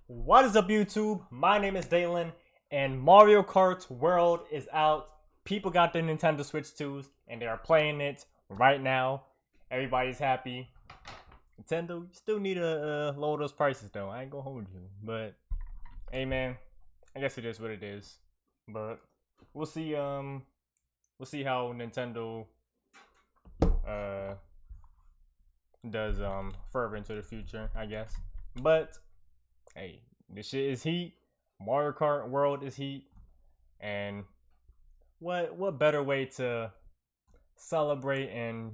What is up, YouTube? My name is Dalen, and Mario Kart World is out. People got their Nintendo Switch 2s, and they are playing it right now. Everybody's happy. Nintendo, you still need to lower those prices, though. I ain't gonna hold you, but hey, man, I guess it is what it is. But we'll see. We'll see how Nintendo does further into the future, I guess. But hey, this shit is heat. Mario Kart World is heat, and what better way to celebrate and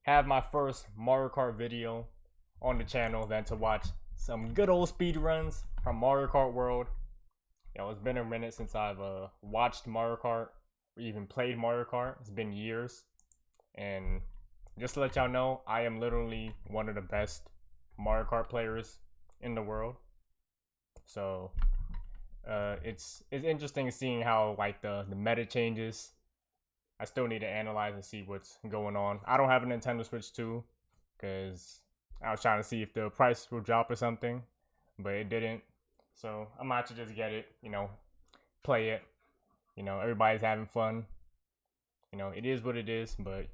have my first Mario Kart video on the channel than to watch some good old speed runs from Mario Kart World. It's been a minute since I've watched Mario Kart or even played Mario Kart. It's been years, and just to let y'all know, I am literally one of the best Mario Kart players in the world. So it's interesting seeing how like the meta changes. I still need to analyze and see what's going on. I don't have a Nintendo Switch 2 because I was trying to see if the price will drop or something, but it didn't. So I'm gonna have to just get it, play it. Everybody's having fun. It is what it is, but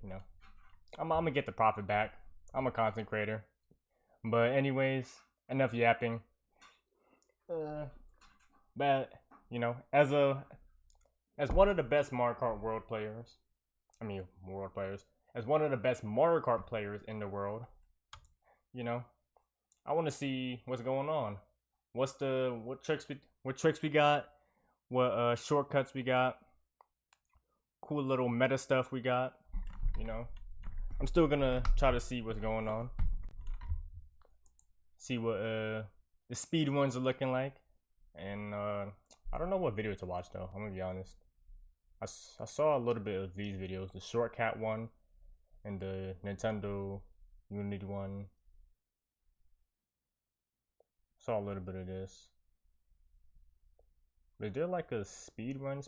I'm gonna get the profit back. I'm a content creator. But anyways, enough yapping. But as one of the best Mario Kart world players, as one of the best Mario Kart players in the world, I want to see what's going on. What tricks we got, what shortcuts we got, cool little meta stuff we got. I'm still gonna try to see what's going on. See what the speed runs are looking like, and I don't know what video to watch though. I'm gonna be honest. I saw a little bit of these videos, the shortcut one and the Nintendo Unity one. Saw a little bit of this. But is there like a speed run?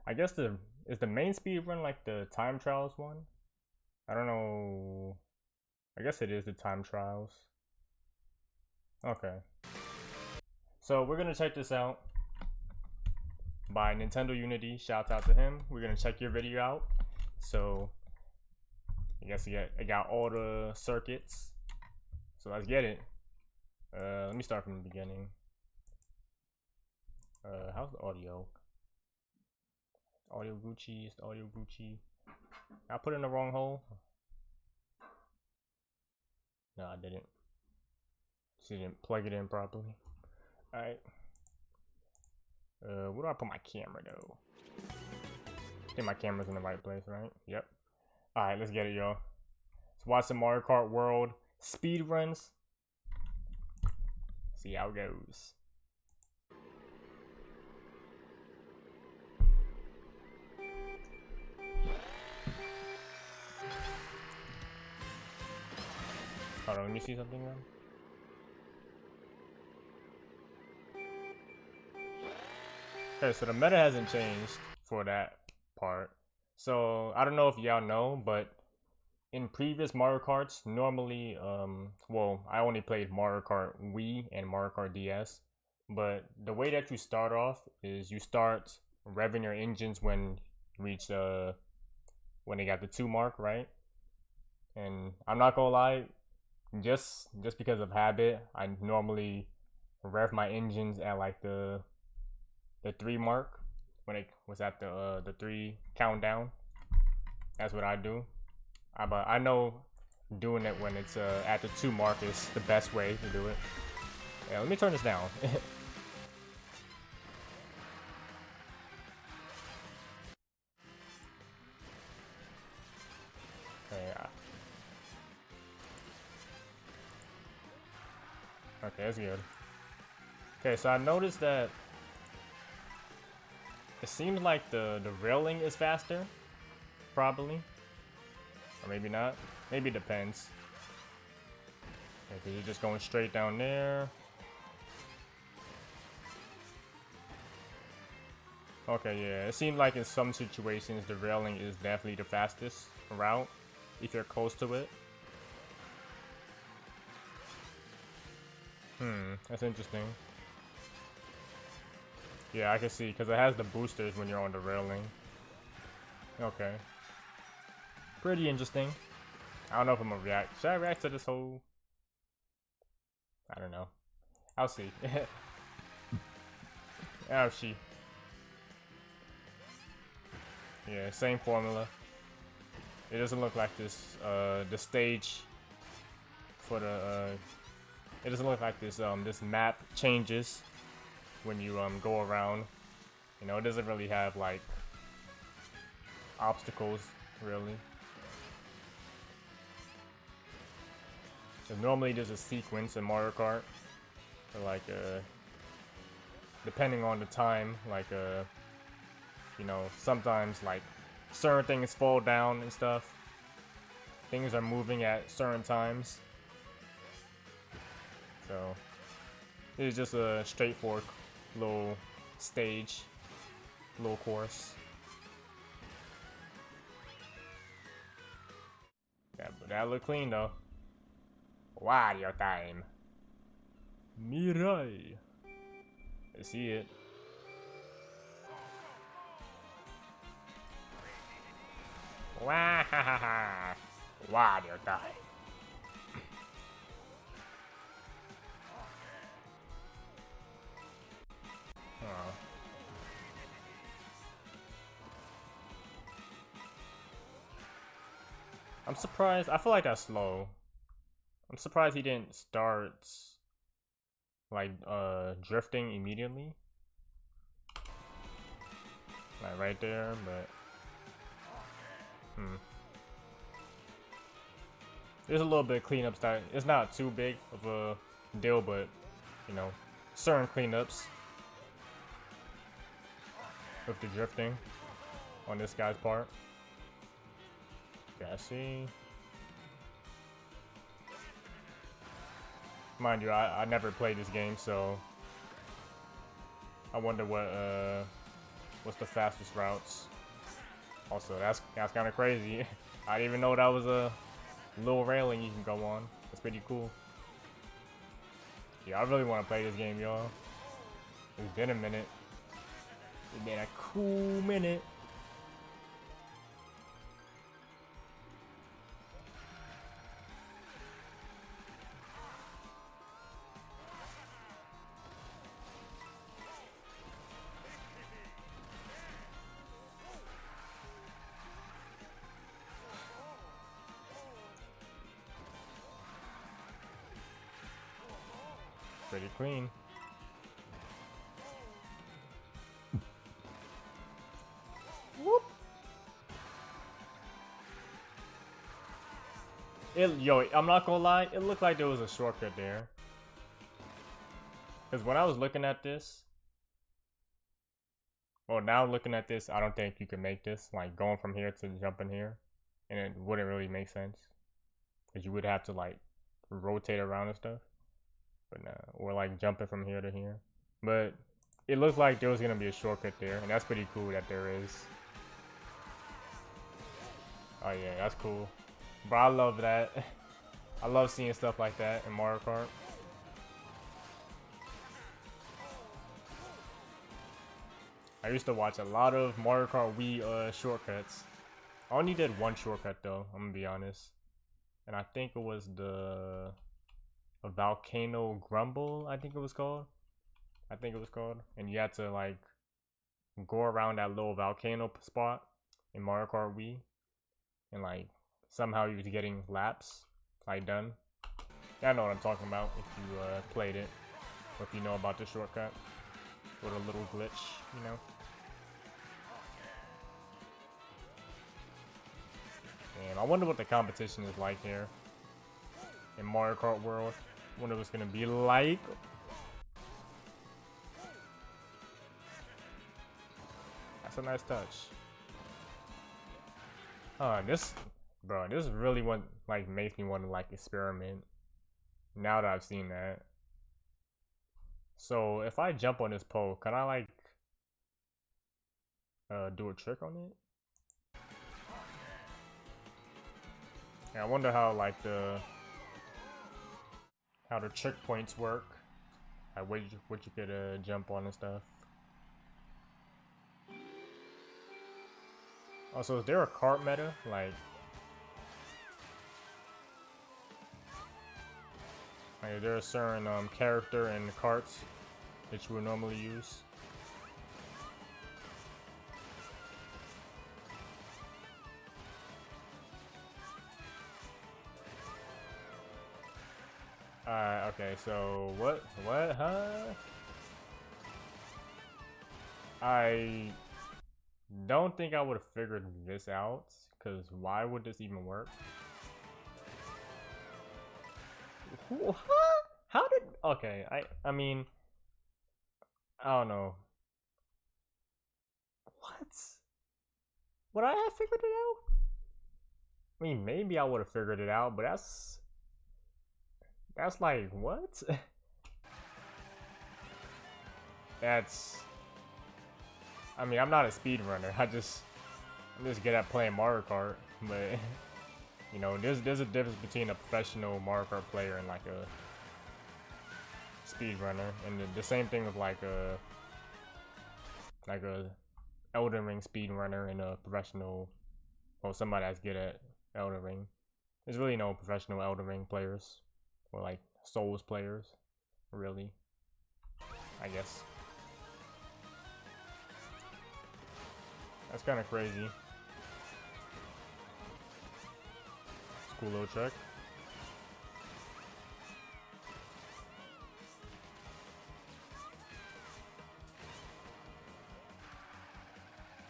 I guess is the main speed run like the time trials one? I don't know. I guess it is the time trials. Okay. So we're gonna check this out by Nintendo Unity. Shout out to him. We're gonna check your video out. So I guess I got all the circuits. So let's get it. Let me start from the beginning. How's the audio? Audio Gucci. Is the audio Gucci? I put it in the wrong hole. No, I didn't. She didn't plug it in properly. Alright. Where do I put my camera though? I think my camera's in the right place, right? Yep. Alright, let's get it, y'all. Let's watch some Mario Kart World speed runs. See how it goes. Hold on, let me see something then. Okay, so the meta hasn't changed for that part. So I don't know if y'all know, but in previous Mario Karts, normally, well, I only played Mario Kart Wii and Mario Kart DS, but the way that you start off is you start revving your engines when you reach when they got the 2 mark, right? And I'm not gonna lie, just because of habit, I normally rev my engines at like the 3 mark when it was at the 3 countdown. That's what I do. But I know doing it when it's at the 2 mark is the best way to do it. Yeah, let me turn this down. Okay, that's good. Okay, so I noticed that it seems like the railing is faster, probably, or maybe not. Maybe it depends. Okay, you're just going straight down there. Okay, yeah, it seems like in some situations the railing is definitely the fastest route if you're close to it. That's interesting. Yeah, I can see, because it has the boosters when you're on the railing. Okay. Pretty interesting. I don't know if I'm gonna react. Should I react to this whole... I don't know. I'll see. Oh, she. Yeah, same formula. It doesn't look like this, the stage for the, it doesn't look like this, this map changes when you, go around. You know, it doesn't really have, like, obstacles, really. Because normally there's a sequence in Mario Kart, for like, depending on the time, like, you know, sometimes, like, certain things fall down and stuff. Things are moving at certain times. So, it's just a straightforward little stage, little course. Yeah, but that look clean though. Wario time. Mirai. I see it. Wahahaha. Wario time. Oh. I'm surprised. I feel like that's slow. I'm surprised he didn't start like drifting immediately. Like right there, but there's a little bit of cleanups that it's not too big of a deal, but you know, certain cleanups with the drifting on this guy's part. Yeah, see. Mind you, I never played this game, so I wonder what's the fastest routes. Also, that's kind of crazy. I didn't even know that was a little railing you can go on. That's pretty cool. Yeah, I really want to play this game, y'all. It's been a minute. It's been a cool minute. Pretty clean. Whoop. Yo, I'm not gonna lie, it looked like there was a shortcut there. Because when I was looking at this, well, now looking at this, I don't think you can make this, like going from here to jumping here. And it wouldn't really make sense. Because you would have to like rotate around and stuff. But or like jumping from here to here. But it looked like there was gonna be a shortcut there, and that's pretty cool that there is. Oh yeah, that's cool. But I love that. I love seeing stuff like that in Mario Kart. I used to watch a lot of Mario Kart Wii shortcuts. I only did one shortcut though, I'm gonna be honest. And I think it was a Volcano Grumble, I think it was called. And you had to like go around that little volcano spot in Mario Kart Wii. And like somehow you was getting laps like done. Yeah, I know what I'm talking about if you played it. Or if you know about the shortcut. With a little glitch, you know. And I wonder what the competition is like here. In Mario Kart World. I wonder what it's gonna be like. That's a nice touch. This really what like makes me want to like experiment. Now that I've seen that. So if I jump on this pole, can I like do a trick on it? Yeah, I wonder how like the trick points work Like what you could jump on and stuff. Also, is there a kart meta? Like is there a certain character in the karts that you would normally use? Okay, so what, huh? I don't think I would have figured this out, because why would this even work? Huh? How did, okay, I mean, I don't know. What? Would I have figured it out? I mean, maybe I would have figured it out, but that's like, what? That's, I mean, I'm not a speedrunner. I'm just good at playing Mario Kart, but you know, there's a difference between a professional Mario Kart player and like a speedrunner, and the same thing with like a Elden Ring speedrunner and a professional, well, somebody that's good at Elden Ring. There's really no professional Elden Ring players or like Souls players, really. I guess that's kind of crazy. It's a cool little trick.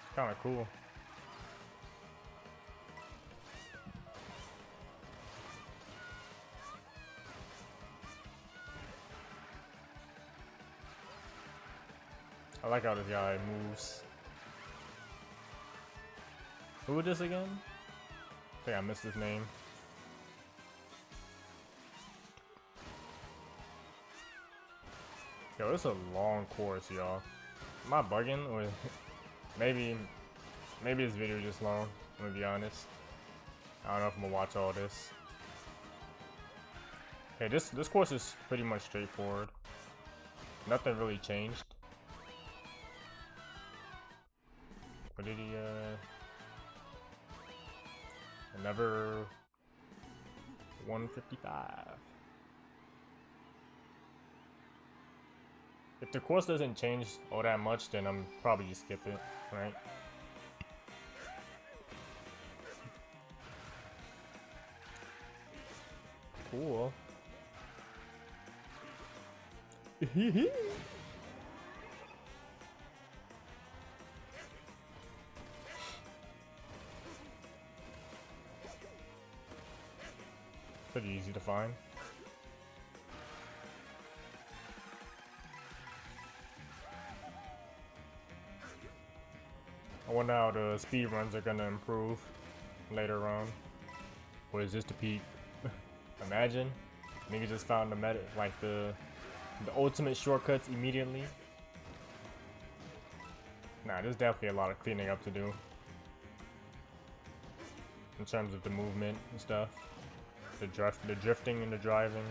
It's kind of cool. I like how this guy moves. Who is this again? I think I missed his name. Yo, this is a long course, y'all. Am I bugging? Or maybe this video is just long, I'm gonna be honest. I don't know if I'm gonna watch all this. Okay, this course is pretty much straightforward. Nothing really changed. What did he, another 155. If the course doesn't change all that much, then I'm probably just skip it, right? Cool. Pretty easy to find. I wonder how the speed runs are gonna improve later on. Or is this the peak? Imagine nigga just found the meta, like the ultimate shortcuts immediately. Nah, there's definitely a lot of cleaning up to do in terms of the movement and stuff. The drifting and the driving.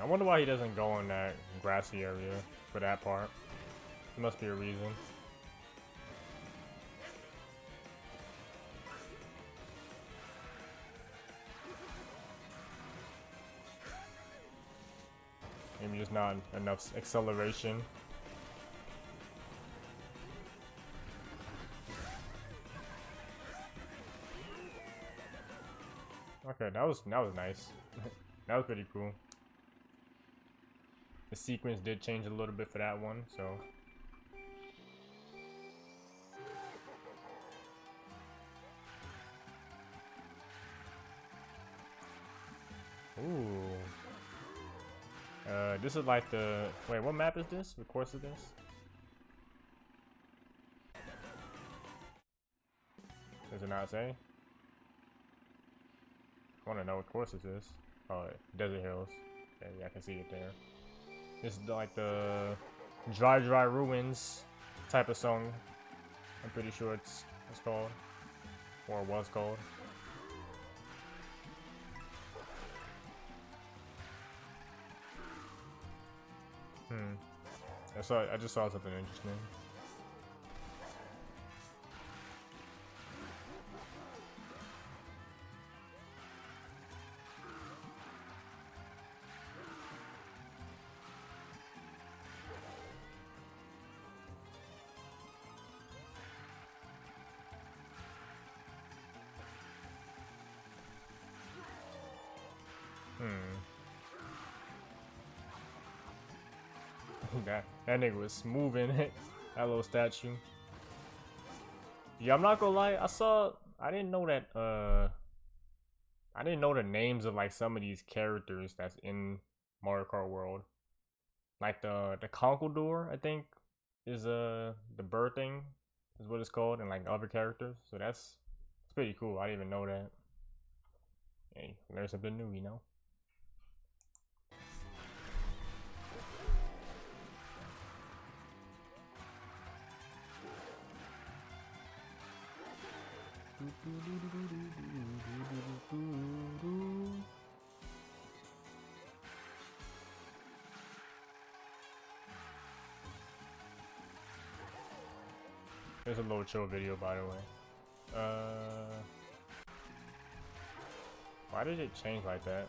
I wonder why he doesn't go in that grassy area for that part. There must be a reason. Maybe just not enough acceleration. Okay, that was nice. That was pretty cool. The sequence did change a little bit for that one, so. Ooh. This is like the, wait, what map is this? What course is this? Does it not say? I want to know what course this is. Oh, Desert Hills. Okay, yeah, I can see it there. It's like the Dry Dry Ruins type of song. I'm pretty sure it's called, or was called. I just saw something interesting. That nigga was moving it. That little statue. Yeah, I'm not gonna lie. I didn't know that. I didn't know the names of like some of these characters that's in Mario Kart World. Like the Conkeldurr, I think, is the bird thing is what it's called, and like other characters. So it's pretty cool. I didn't even know that. Hey, learn something new, you know. There's a little chill video, by the way. Why did it change like that?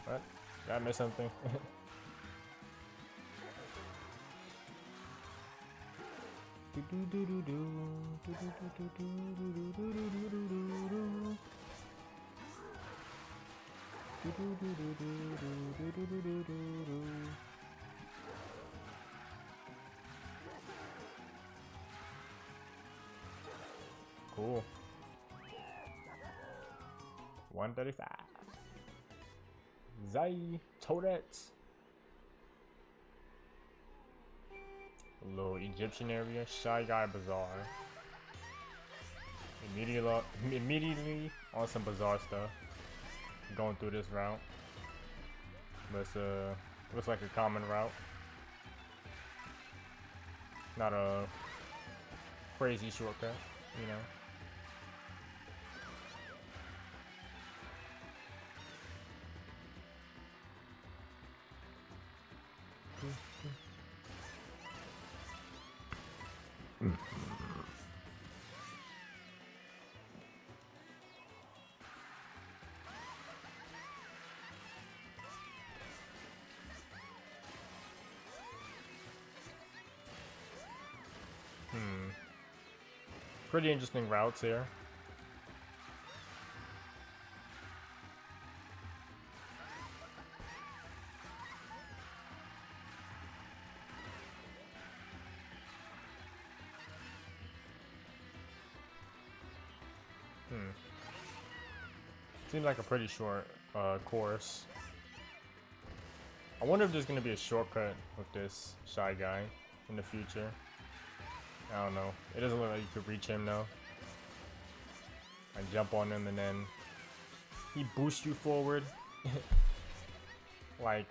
What? Did I miss something? Cool. 135. Zai Toadette. A little Egyptian area. Shy Guy Bazaar. Immediately on some bazaar stuff. Going through this route. But it's looks like a common route. Not a crazy shortcut, you know. Pretty interesting routes here. Seems like a pretty short course. I wonder if there's gonna be a shortcut with this Shy Guy in the future. I don't know. It doesn't look like you could reach him though. I jump on him and then he boosts you forward, like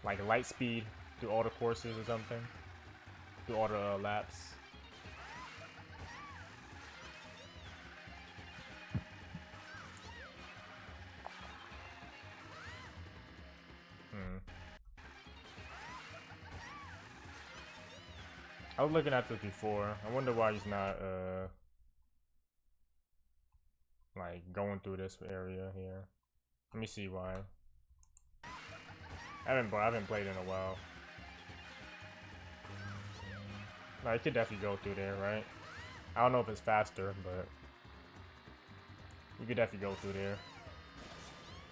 light speed through all the courses or something, through all the laps. I was looking at this before. I wonder why he's not like going through this area here. Let me see why. I haven't played in a while. No, you could definitely go through there, right? I don't know if it's faster, but you could definitely go through there.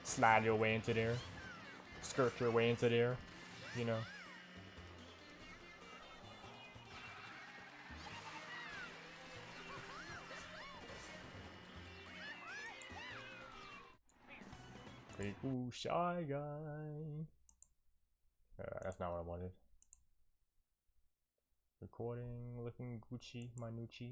Slide your way into there. Skirt your way into there, you know. Pretty cool, Shy Guy. That's not what I wanted. Recording, looking Gucci, Manucci.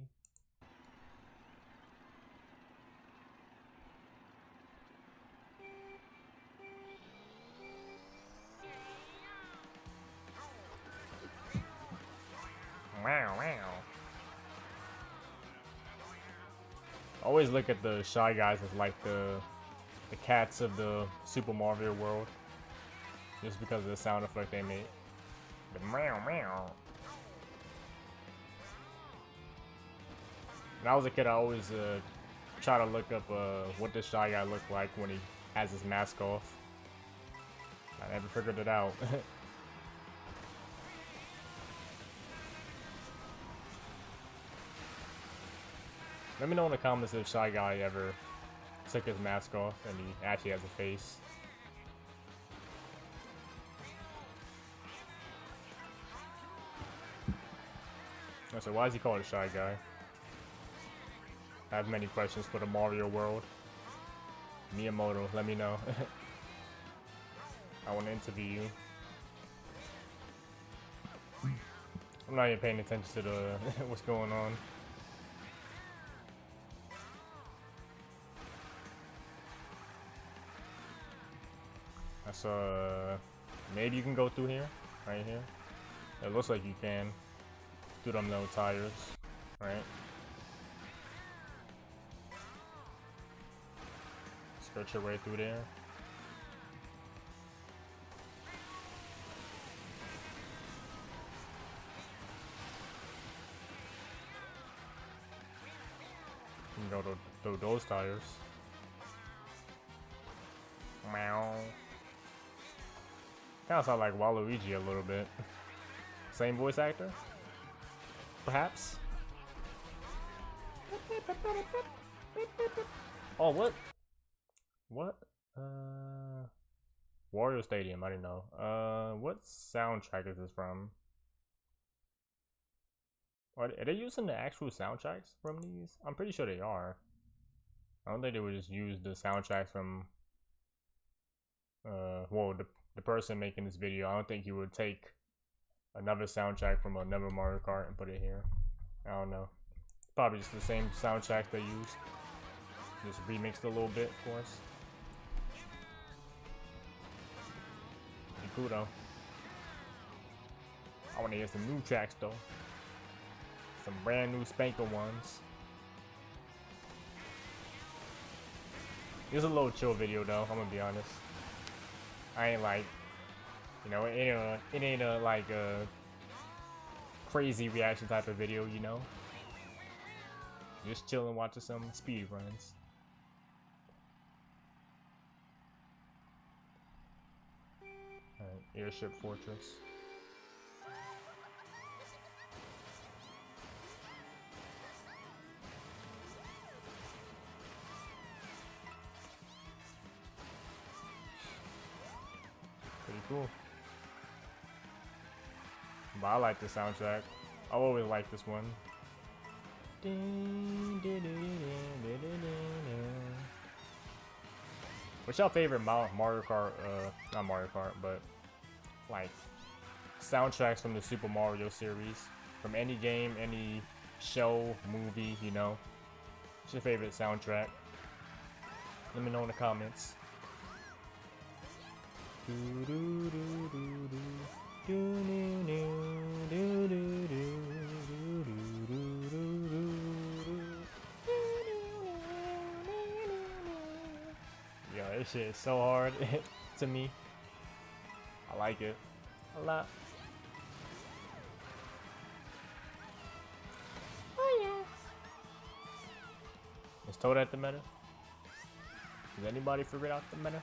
always look at the Shy Guys as like the cats of the Super Mario world, just because of the sound effect they make. The meow meow. When I was a kid, I always try to look up what this Shy Guy looked like when he has his mask off. I never figured it out. Let me know in the comments if Shy Guy ever took his mask off and he actually has a face. So why is he called a Shy Guy? I have many questions for the Mario world. Miyamoto, let me know. I want to interview you. I'm not even paying attention to the what's going on. That's maybe you can go through here, right here. It looks like you can. Through them little tires, right? Skirt your way through there. You can go through those tires. Meow. Kind of sound like Waluigi a little bit. Same voice actor? Perhaps? Oh, what? What? Wario Stadium, I don't know. What soundtrack is this from? Are they using the actual soundtracks from these? I'm pretty sure they are. I don't think they would just use the soundtracks from well, the person making this video. I don't think he would take another soundtrack from another Mario Kart and put it here. I don't know. Probably just the same soundtrack they used. Just remixed a little bit, of course. Pretty cool though. I want to hear some new tracks though. Some brand new spanker ones. It was a little chill video though, I'm gonna be honest. I ain't like, you know, it ain't a like a crazy reaction type of video, you know. Just chilling, watching some speed runs. Alright, Airship Fortress. Pretty cool. But I like the soundtrack. I always like this one. What's your favorite Mario Kart, not Mario Kart, but like soundtracks from the Super Mario series? From any game, any show, movie, you know? What's your favorite soundtrack? Let me know in the comments. Yo, this shit is so hard to me. I like it a lot. Oh yeah. Is Toad at the meta? Does anybody figure out the meta?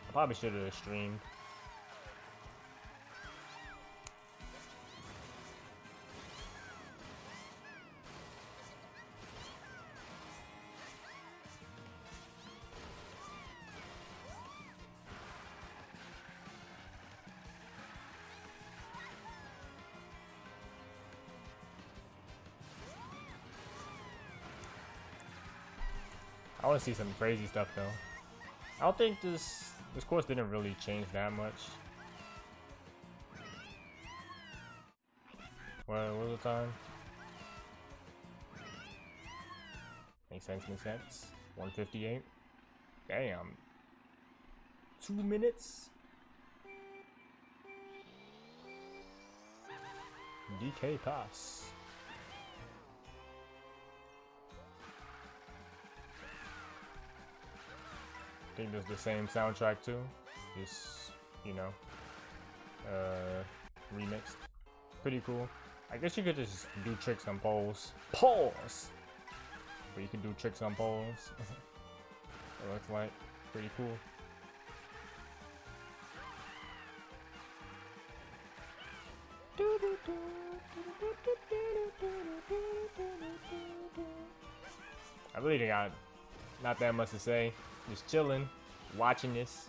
I probably should have streamed. I want to see some crazy stuff though. I don't think this course didn't really change that much. What was the time? Makes sense, makes sense. 1:58. Damn. 2 minutes? DK Pass. I think there's the same soundtrack too. Just, you know, remixed. Pretty cool. I guess you could just do tricks on poles. Poles! But you can do tricks on poles. It looks like pretty cool. I really got not that much to say. Just chilling, watching this,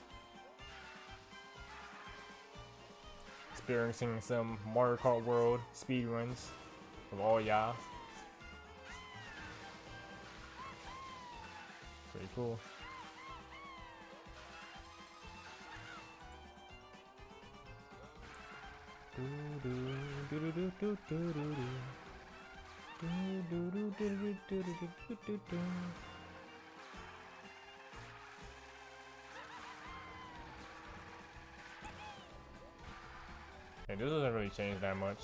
experiencing some Mario Kart World speedruns of all y'all. Pretty cool. Hey, this doesn't really change that much.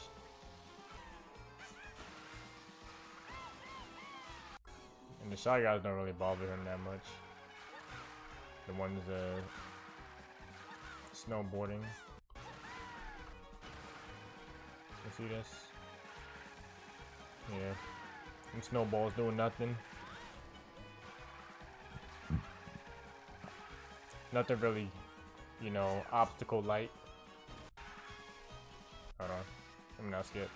And the Shy Guys don't really bother him that much. The ones snowboarding. You see this? Yeah. Them snowballs doing nothing. Nothing really, you know, obstacle light. Hold on. Let me not skip.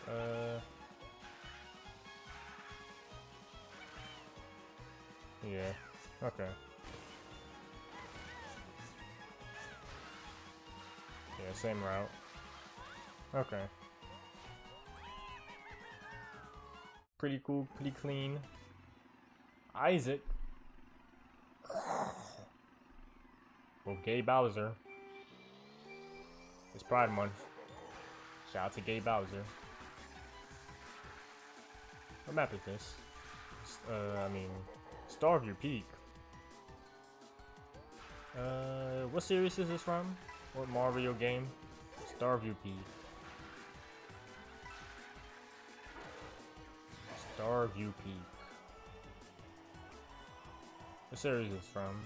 Yeah. Okay. Yeah, same route. Okay. Pretty cool, pretty clean. Isaac. Well, Gay Bowser. It's Pride Month. Shout out to Gay Bowser. What map is this? I mean, Starview Peak. What series is this from? What Mario game? Starview Peak. Starview Peak. What series is from?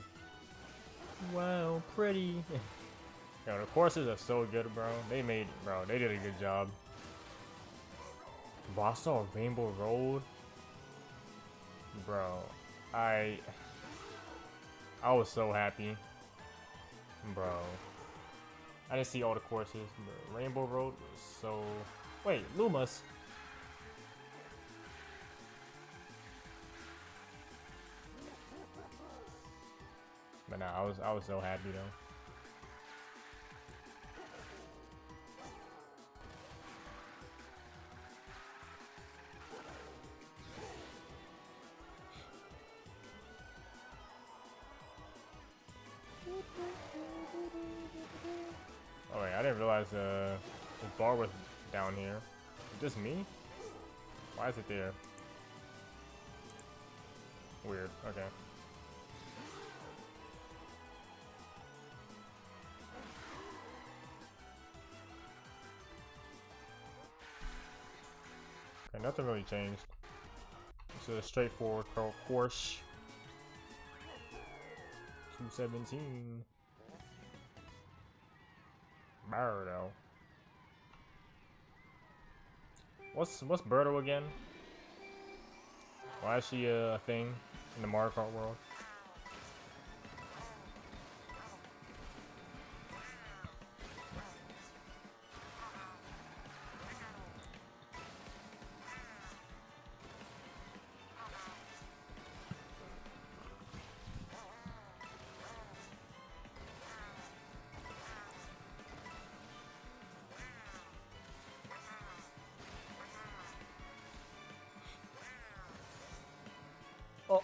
Wow, pretty. Yo, the courses are so good, bro. They did a good job. Bro, I saw Rainbow Road. Bro, I was so happy. Bro. I didn't see all the courses, but Rainbow Road was so... Wait, Lumas. But nah, I was so happy though. Oh wait, I didn't realize the bar was down here. Is this me? Why is it there? Weird. Okay. Okay, nothing really changed. It's a straightforward course. 217. Birdo. What's Birdo again? Why is she a thing in the Mario Kart world? Oh.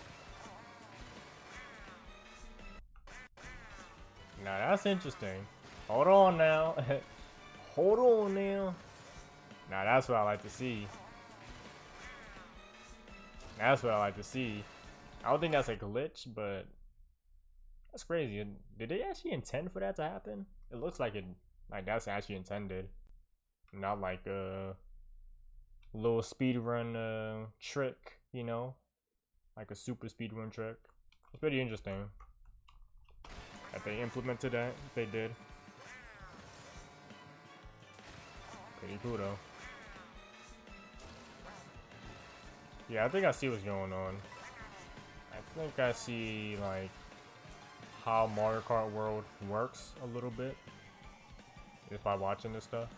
Now that's interesting. Hold on now. Hold on now. Now that's what I like to see. That's what I like to see. I don't think that's a glitch, but that's crazy. Did they actually intend for that to happen? It looks like that's actually intended. Not like little speedrun trick, you know, like a super speedrun trick. It's pretty interesting that they implemented that. They did. Pretty cool though. Yeah, I think I see what's going on. I think I see like how Mario Kart World works a little bit just by watching this stuff.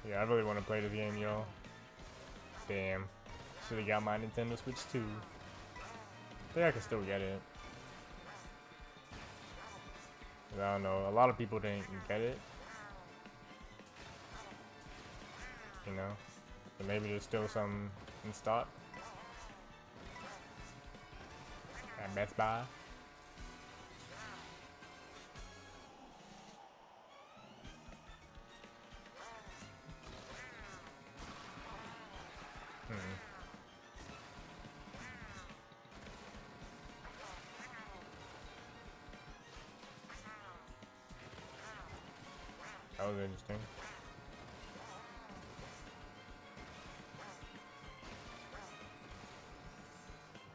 Yeah, I really want to play this game, y'all. Damn. Should have got my Nintendo Switch too. I think I can still get it. I don't know. A lot of people didn't get it. You know? So maybe there's still some in stock at Best Buy. That was interesting.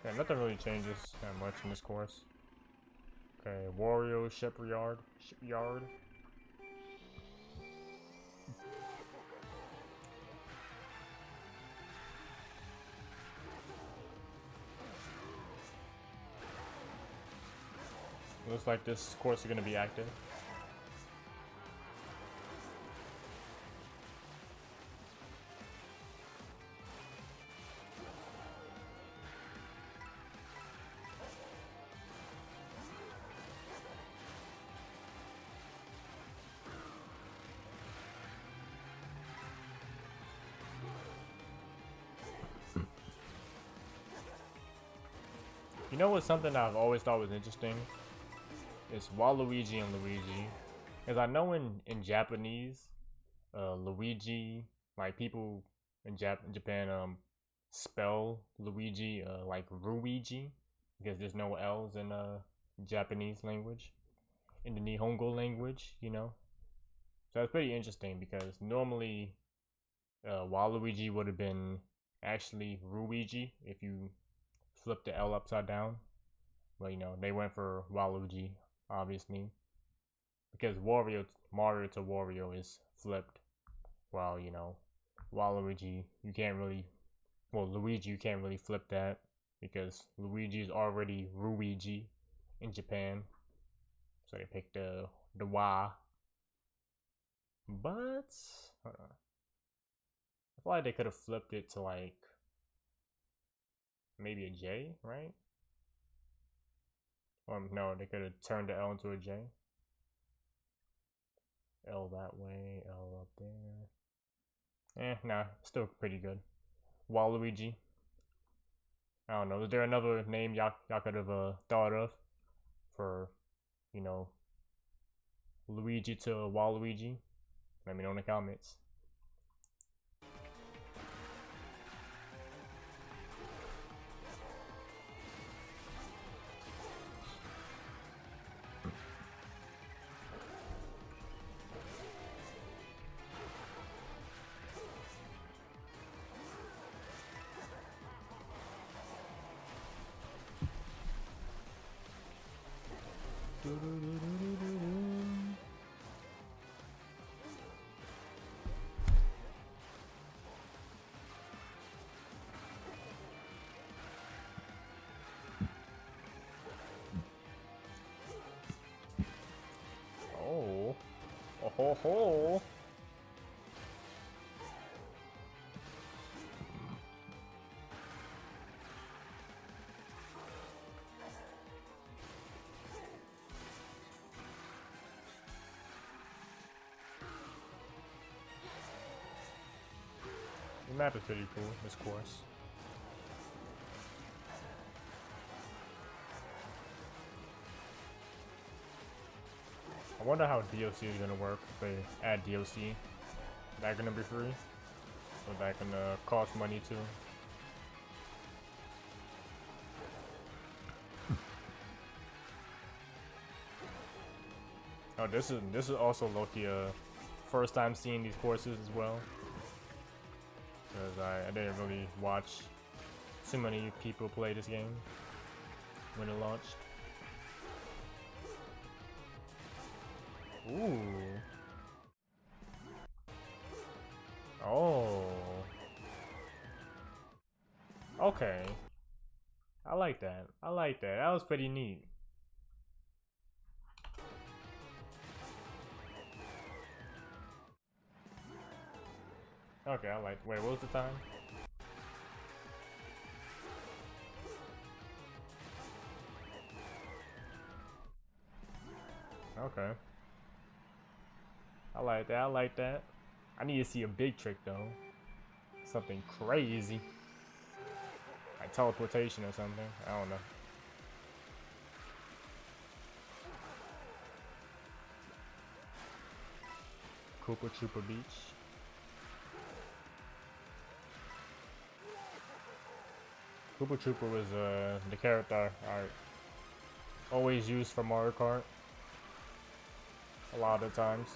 Yeah, nothing really changes that much in this course. Okay, Wario Shipyard. Looks like this course is gonna be active. You know what's something I've always thought was interesting? It's Waluigi and Luigi. Because I know in Japanese, Luigi, like people in Japan spell Luigi like Ruigi because there's no L's in Japanese language, in the Nihongo language, you know. So it's pretty interesting because normally Waluigi would have been actually Ruigi if you flip the L upside down. But you know, they went for Waluigi, obviously. Because Mario to Wario is flipped. While, you know, Waluigi, you can't really, well, Luigi, you can't really flip that. Because Luigi is already Ruigi in Japan. So they picked the Y. But, hold on. I feel like they could have flipped it to like, maybe a J, right? Or no, they could have turned the L into a J. L that way, L up there. Nah, still pretty good. Waluigi. I don't know. Is there another name y'all could have thought of for, you know, Luigi to Waluigi? Let me know in the comments. Oh, oh ho ho! The map is pretty cool, this course. I wonder how DLC is gonna work if they add DLC. Is that gonna be free? Or is that gonna cost money too? Oh, this is also Loki. First time seeing these courses as well, because I didn't really watch too many people play this game when it launched. Ooh. Oh. Okay. I like that. I like that. That was pretty neat. Okay, I like. Wait, what was the time? Okay. I like that. I like that. I need to see a big trick though. Something crazy. Like teleportation or something. I don't know. Koopa Troopa Beach. Koopa Troopa was the character I always used for Mario Kart. A lot of times.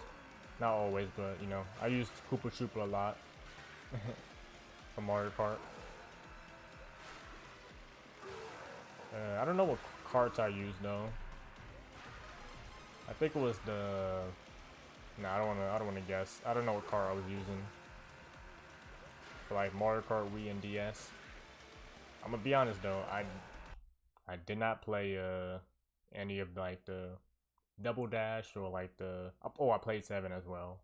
Not always, but you know, I used Koopa Troopa a lot for Mario Kart. I don't know what carts I used though. I think it was the. Nah, I don't wanna guess. I don't know what car I was using for like Mario Kart Wii and DS. I'm gonna be honest though, I did not play any of like the Double Dash or like the I played 7 as well.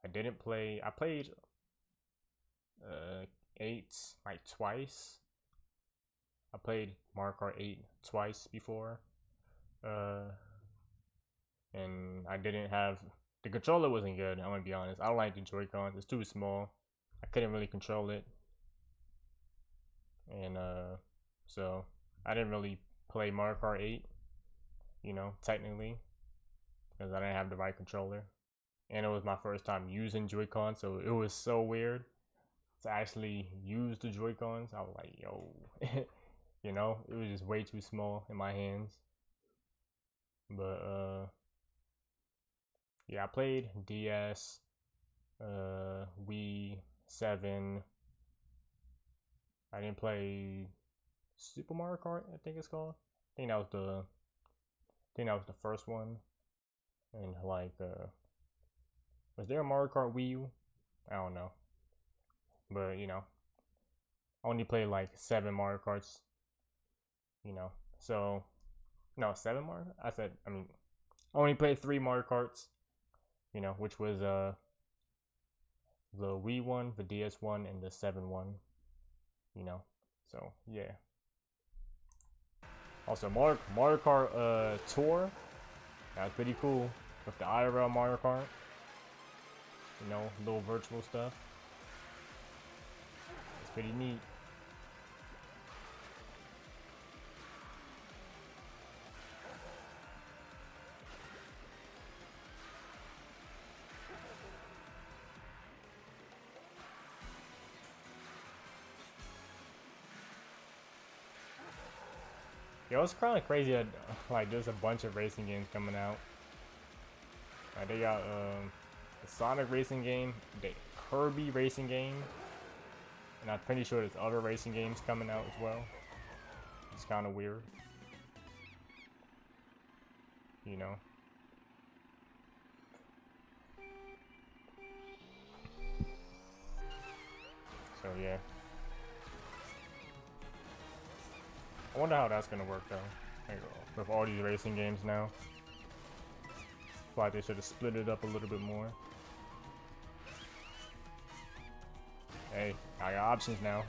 I didn't play. I played 8 like twice. I played Mario Kart 8 twice before. And I didn't have the controller wasn't good. I'm gonna be honest. I don't like the Joy-Cons. It's too small. I couldn't really control it, and so I didn't really play Mario Kart 8. You know, technically, because I didn't have the right controller, and it was my first time using Joy-Con, so it was so weird to actually use the Joy-Cons. I was like, yo, you know, it was just way too small in my hands. But yeah, I played DS, Wii, 7. I didn't play Super Mario Kart, I think it's called. I think that was the first one. And like was there a Mario Kart Wii U? I don't know. But you know, I only played like 7 Mario Karts, you know. So no, 7 Mario? I mean I only played 3 Mario Karts, you know, which was the Wii one, the DS one, and the 7 one, you know. So yeah. Also Mario Kart Tour, that's pretty cool with the IRL Mario Kart. You know, little virtual stuff. It's pretty neat. Yo, it's kind of crazy that like there's a bunch of racing games coming out. Like they got the Sonic racing game, the Kirby racing game, and I'm pretty sure there's other racing games coming out as well. It's kind of weird, you know. So yeah, I wonder how that's gonna work though. Like, with all these racing games now, I feel like they should have split it up a little bit more. Hey, I got options now.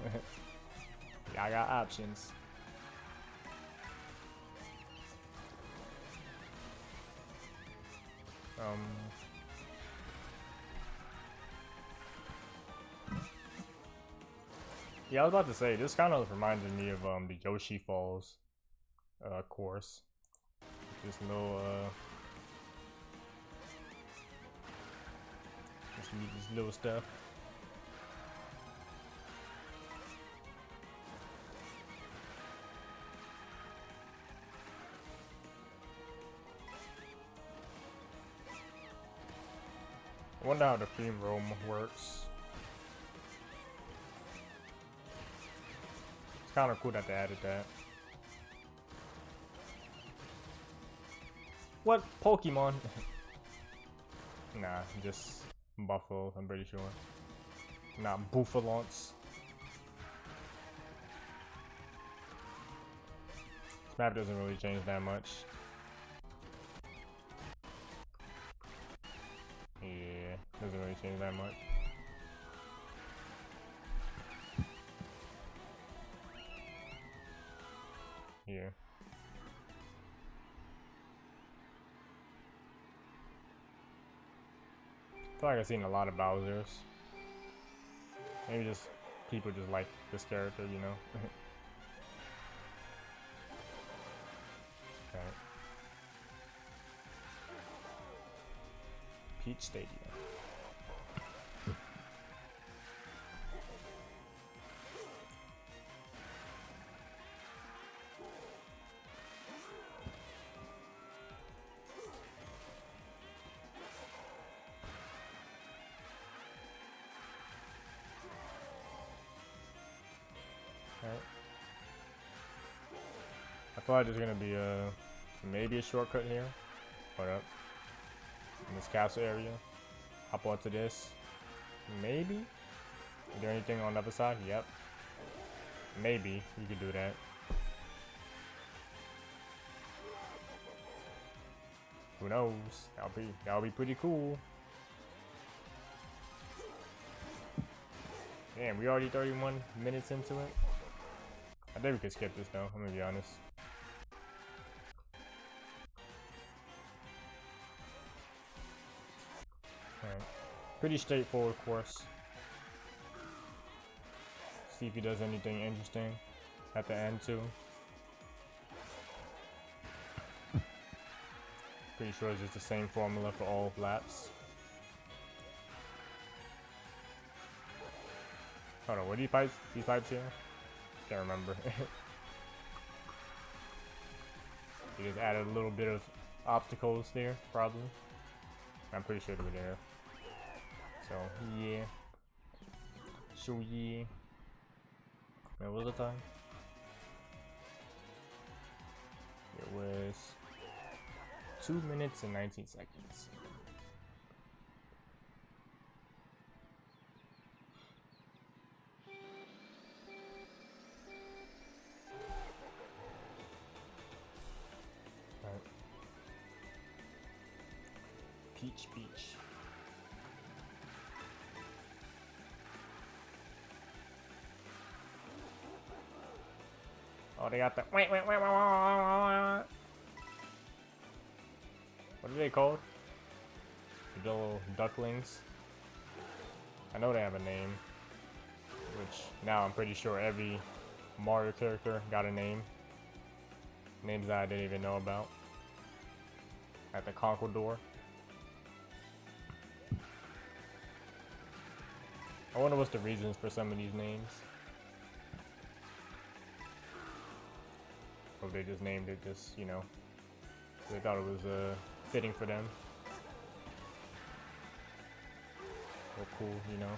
I got options. Yeah, I was about to say, this kind of reminded me of the Yoshi Falls course. This little stuff. I wonder how the theme room works. It's kind of cool that they added that. What Pokemon? Nah, just Buffalo, I'm pretty sure. Not Bouffalons. This map doesn't really change that much. Yeah, doesn't really change that much. Here. I feel like I've seen a lot of Bowsers. Maybe just people just like this character, you know? Okay. Peach Stadium. I feel like there's gonna be maybe a shortcut here. Hold up. In this castle area. Hop onto this. Maybe? Is there anything on the other side? Yep. Maybe you could do that. Who knows? That'll be pretty cool. Damn, we already 31 minutes into it. I think we could skip this though, I'm gonna be honest. Alright. Pretty straightforward course. See if he does anything interesting at the end too. Pretty sure it's just the same formula for all laps. Hold on, what do you pipe? These pipes here? Can't remember. He just added a little bit of obstacles there, probably. I'm pretty sure they were there. So yeah. What was the time? It was 2 minutes and 19 seconds. Right. Peach Beach. Oh, they got the wait. What are they called? The little ducklings. I know they have a name, which now I'm pretty sure every Mario character got a name. Names that I didn't even know about. At the Conqueror. I wonder what's the reasons for some of these names. Or they just named it just, you know, they thought it was fitting for them. Or cool, you know.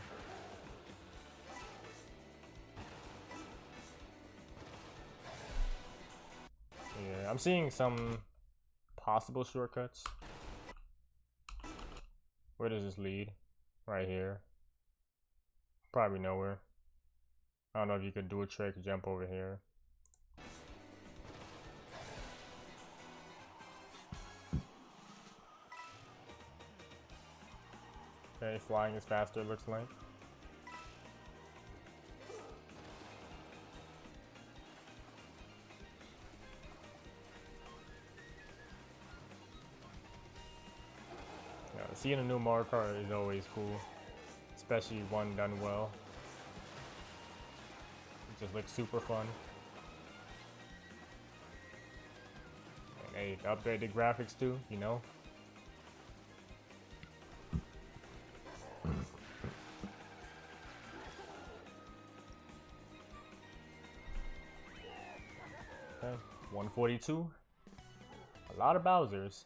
Yeah, I'm seeing some possible shortcuts. Where does this lead? Right here. Probably nowhere. I don't know if you could do a trick, jump over here. Okay, flying is faster, it looks like. Yeah, seeing a new Mario Kart is always cool, especially one done well. It just looks super fun. And hey, upgrade the graphics too, you know. Okay, 142. A lot of Bowsers.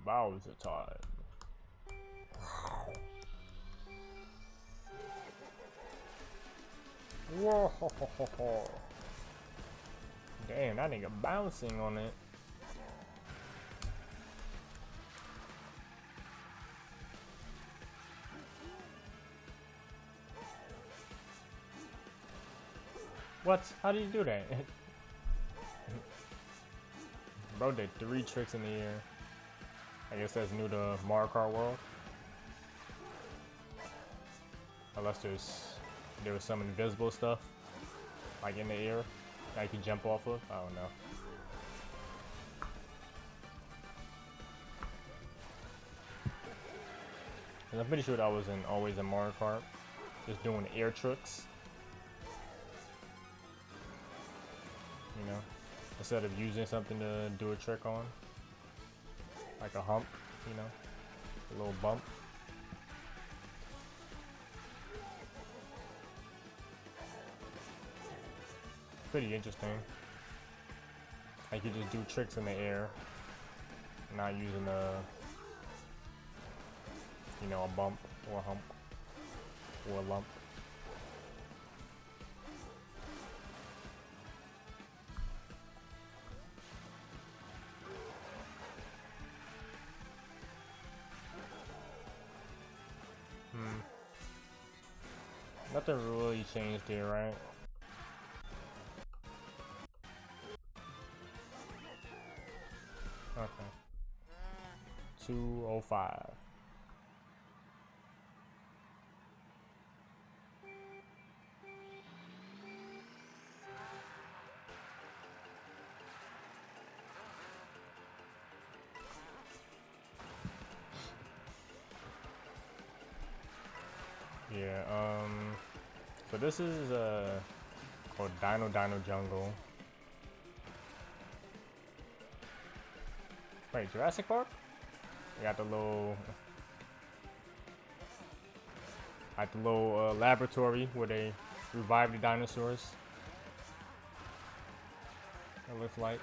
Bowser time. Whoa! Damn, that nigga bouncing on it. What? How did you do that? Bro did 3 tricks in the air. I guess that's new to Mario Kart World. Unless there was some invisible stuff like in the air that you can jump off of. I don't know. I'm pretty sure that was always in Mario Kart, just doing air tricks. You know, instead of using something to do a trick on, like a hump, you know, a little bump. Pretty interesting. Like you just do tricks in the air, not using a bump or a hump or a lump. Nothing really changed here, right? Okay. 205. Yeah, so this is called Dino Jungle. Wait, Jurassic Park? We got the little laboratory where they revive the dinosaurs. It looks like.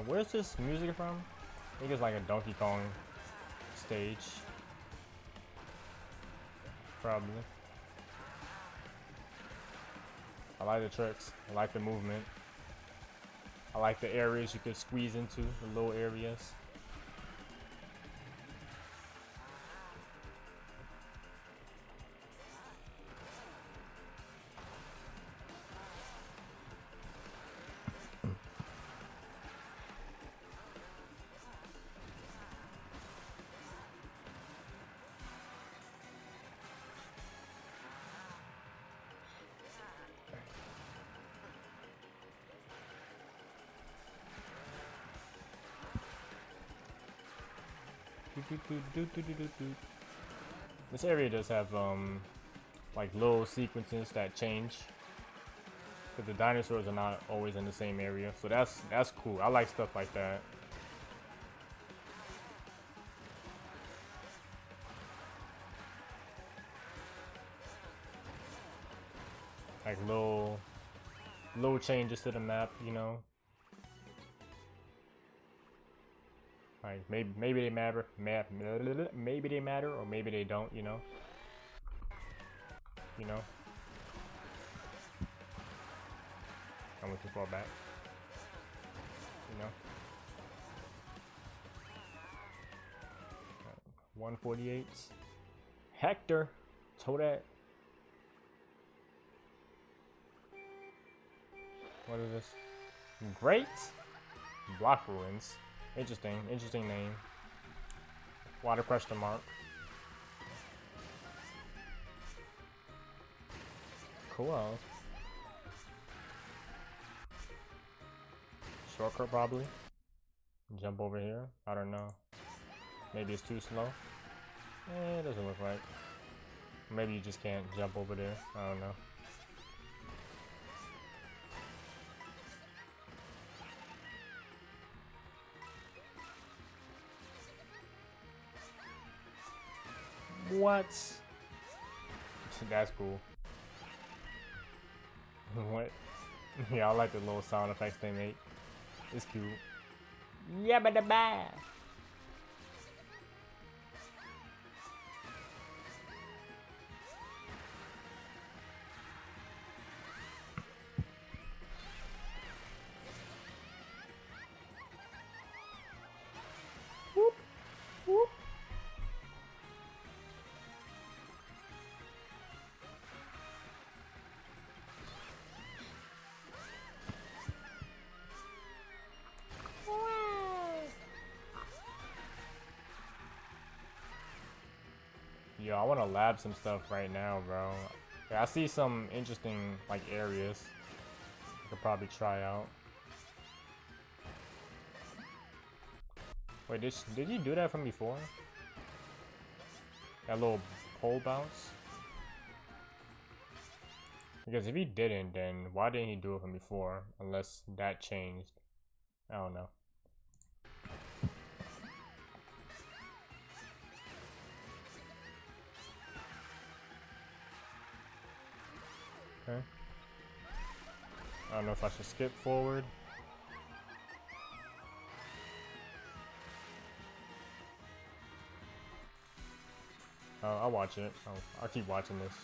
Where's this music from? I think it's like a Donkey Kong stage. Probably. I like the tricks. I like the movement. I like the areas you could squeeze into, the little areas. This area does have like little sequences that change, but the dinosaurs are not always in the same area, so that's cool. I like stuff like that. Like little changes to the map, you know. Like maybe they matter, maybe they matter, or maybe they don't, you know. You know. I went too far back. You know. 148. Hector, Toadette. What is this? Great Block Ruins. Interesting name. Water question mark. Cool. Shortcut probably. Jump over here. I don't know. Maybe it's too slow. It doesn't look right. Maybe you just can't jump over there. I don't know. What? That's cool. What? Yeah, I like the little sound effects they make. It's cute. Yabba da ba. Yo, I want to lab some stuff right now, bro. Yeah, I see some interesting like areas I could probably try out. Wait, did you do that from before? That little pole bounce? Because if he didn't, then why didn't he do it from before? Unless that changed. I don't know. Okay. I don't know if I should skip forward. I'll watch it. I'll keep watching this.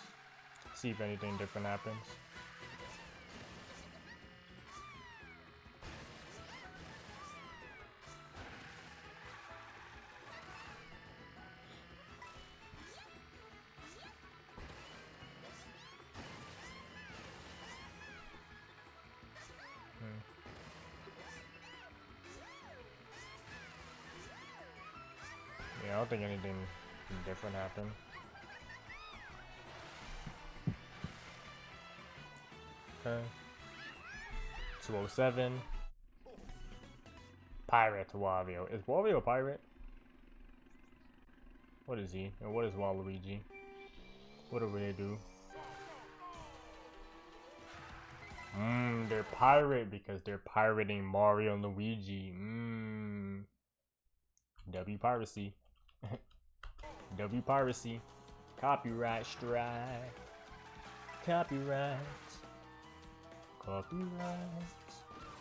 See if anything different happens. Yeah, I don't think anything different happened. Okay. 207. Pirate Wario. Is Wario a pirate? What is he? And what is Waluigi? What do they do? They're pirate because they're pirating Mario and Luigi. W piracy. W piracy. Copyright strike. Copyright. Copyright.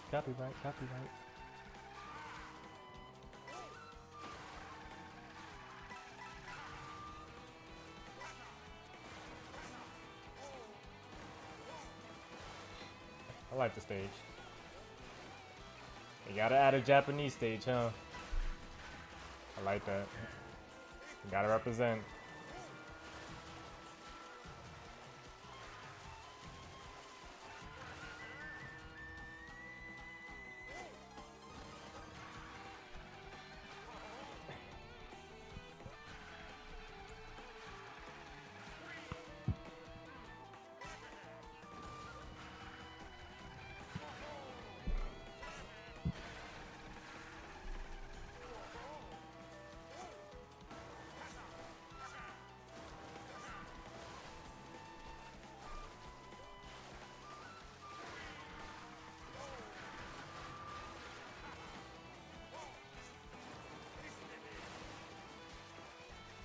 Copyright. Copyright. I like the stage. You gotta add a Japanese stage, huh? I like that. You gotta represent.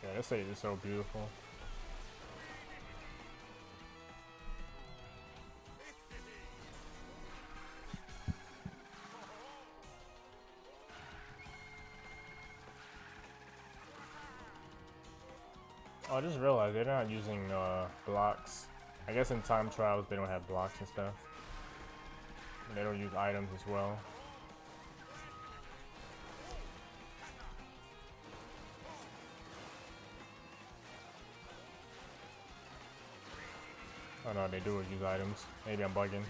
Yeah, this stage is so beautiful. Oh, I just realized they're not using blocks. I guess in time trials they don't have blocks and stuff. And they don't use items as well. Oh no, they do use items. Maybe I'm bugging.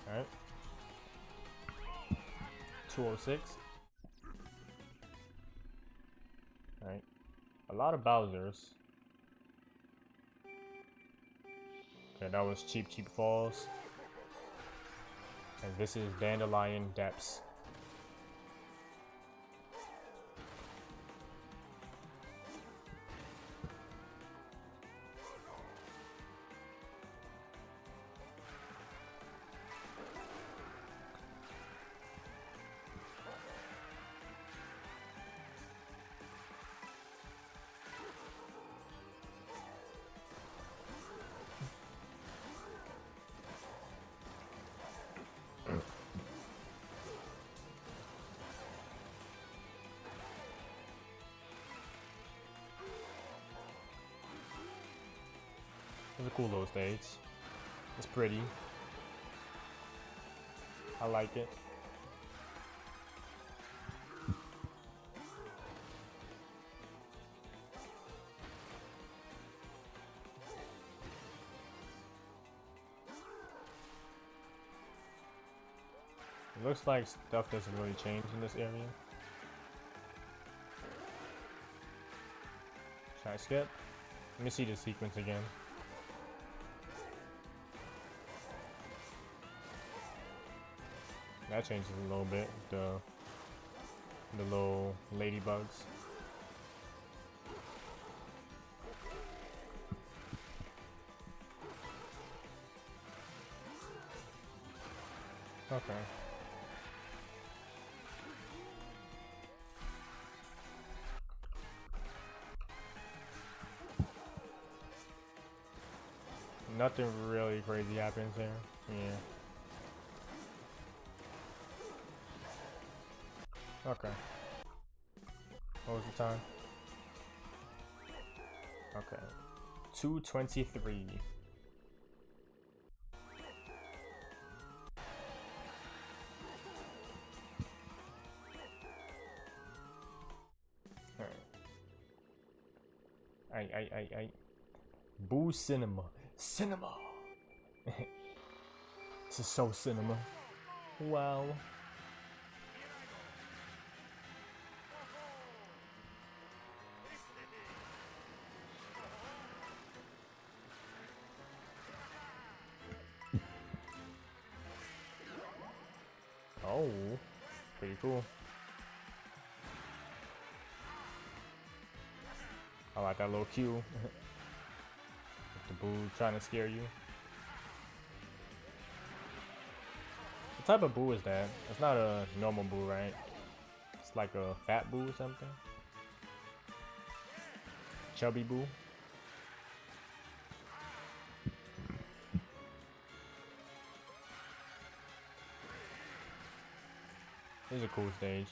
Alright. 206. Alright. A lot of Bowsers. Okay, that was Cheap Cheap Falls. And this is Dandelion Depths. It's a cool little stage. It's pretty. I like it. Looks like stuff doesn't really change in this area. Should I skip? Let me see the sequence again. That changes a little bit. The little ladybugs. Okay. Nothing really crazy happens here. Yeah. Okay. What was the time? Okay. 2:23. Alright. I. Boo cinema. Cinema! This is so cinema. Wow. Oh, pretty cool. I like that little cue. The boo trying to scare you. What type of boo is that? It's not a normal boo, right? It's like a fat boo or something. Chubby boo. This is a cool stage.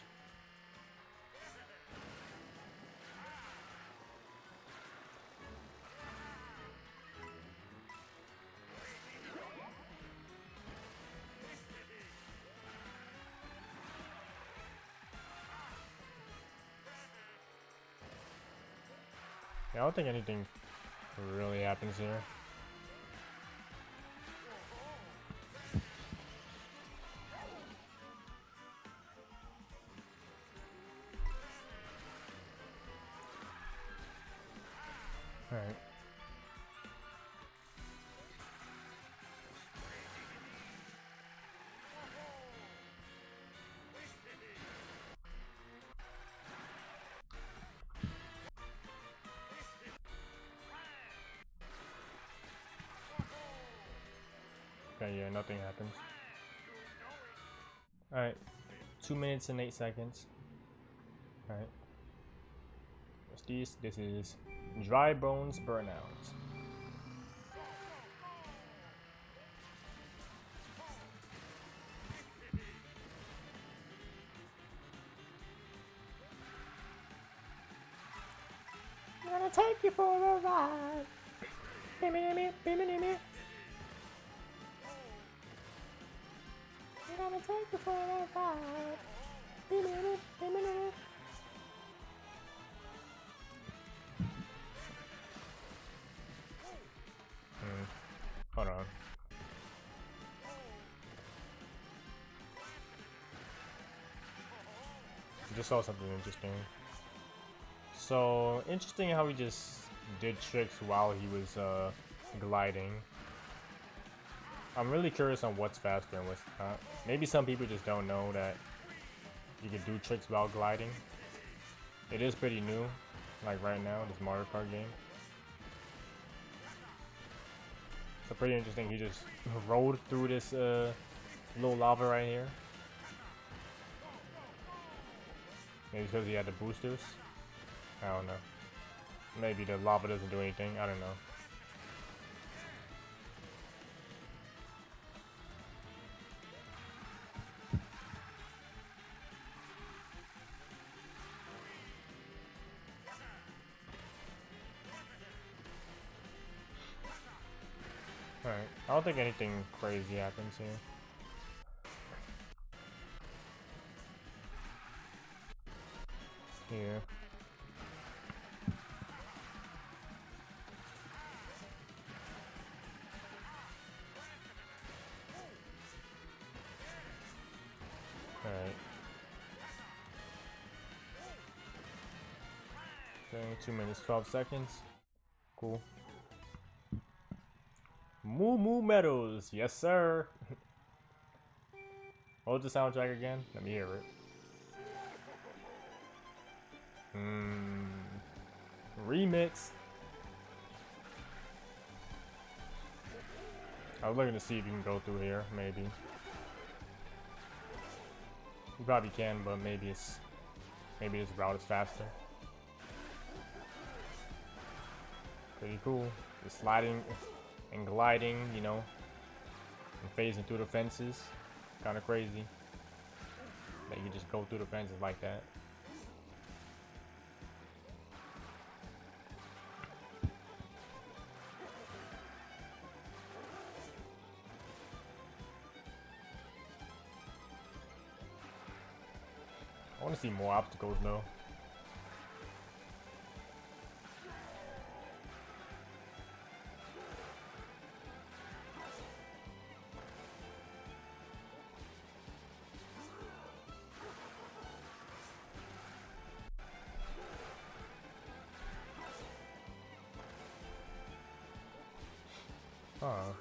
Yeah, I don't think anything really happens here. Alright. Okay, yeah, nothing happens. Alright. 2 minutes and 8 seconds. Alright. What's this? This is Dry Bones Burnout. I'm gonna take you for a ride. I'm gonna take you for a ride. Hold on. Just saw something interesting. So interesting how he just did tricks while he was gliding. I'm really curious on what's faster and what's not. Maybe some people just don't know that you can do tricks while gliding. It is pretty new, like right now, this Mario Kart game. So pretty interesting. He just rolled through this little lava right here. Maybe because he had the boosters. I don't know. Maybe the lava doesn't do anything. I don't know. Alright. I don't think anything crazy happens here. Here. 2 minutes 12 seconds. Cool. Moo Moo Meadows, yes sir. Hold the soundtrack again. Let me hear it. Remix. I was looking to see if you can go through here, maybe. You probably can, but maybe this route is faster. Pretty cool. The sliding and gliding, you know, and phasing through the fences. Kind of crazy that you just go through the fences like that. I want to see more obstacles though. Huh.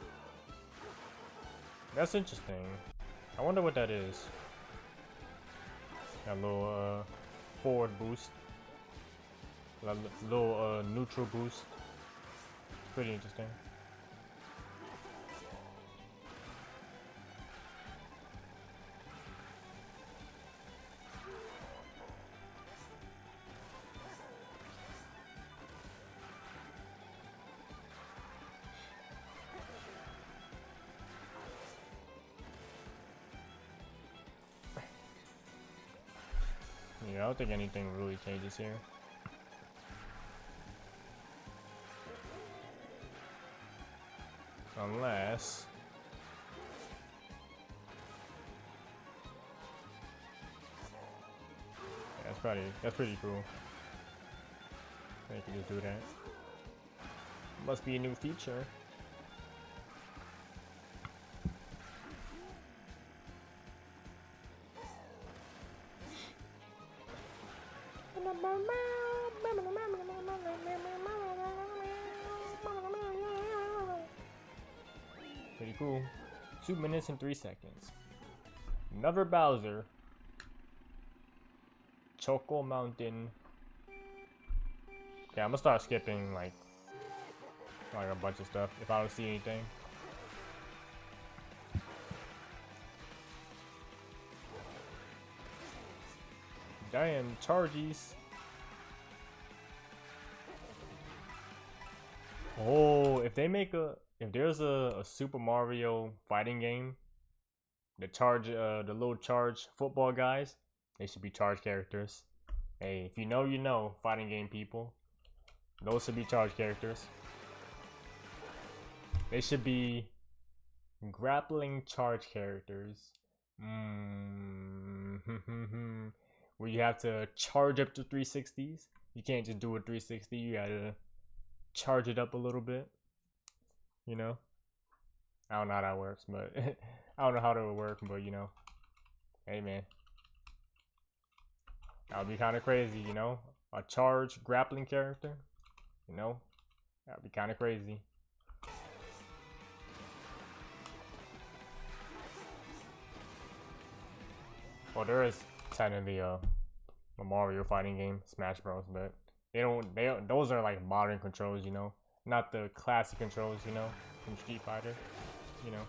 That's interesting. I wonder what that is. Got a little forward boost. A little neutral boost. Pretty interesting. Yeah, I don't think anything really changes here. Unless... yeah, that's pretty cool. You can just do that. Must be a new feature. Pretty cool. 2 minutes and 3 seconds. Another Bowser. Choco Mountain. Okay, I'm gonna start skipping like a bunch of stuff if I don't see anything. Damn, charges. Oh, if there's a Super Mario fighting game, the little charge football guys, they should be charge characters. Hey, if you know, you know, fighting game people, those should be charge characters. They should be grappling charge characters. Where you have to charge up to 360s. You can't just do a 360, you gotta charge it up a little bit. You know? I don't know how that works, but I don't know how that would work, but you know. Hey man. That would be kind of crazy, you know? A charge grappling character. You know? That would be kind of crazy. Well, there is technically a Mario fighting game, Smash Bros, but those are like modern controls, you know, not the classic controls, you know, from Street Fighter, you know.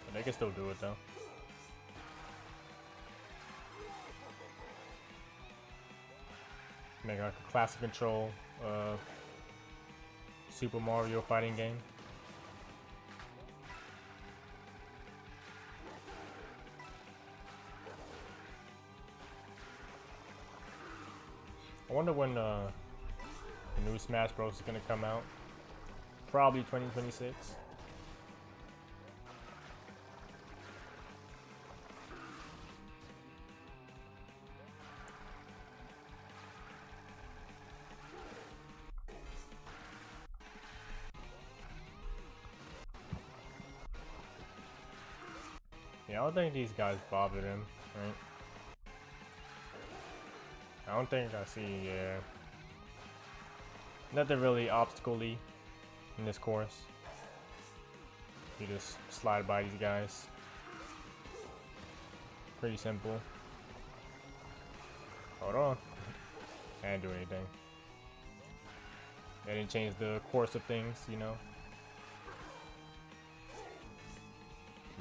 But they can still do it though. Make like a classic control Super Mario fighting game. I wonder when the new Smash Bros is gonna come out. Probably 2026. Yeah, I don't think these guys bothered him, right? I don't think I see, yeah. Nothing really obstacle-y in this course. You just slide by these guys. Pretty simple. Hold on. I didn't do anything. They didn't change the course of things, you know.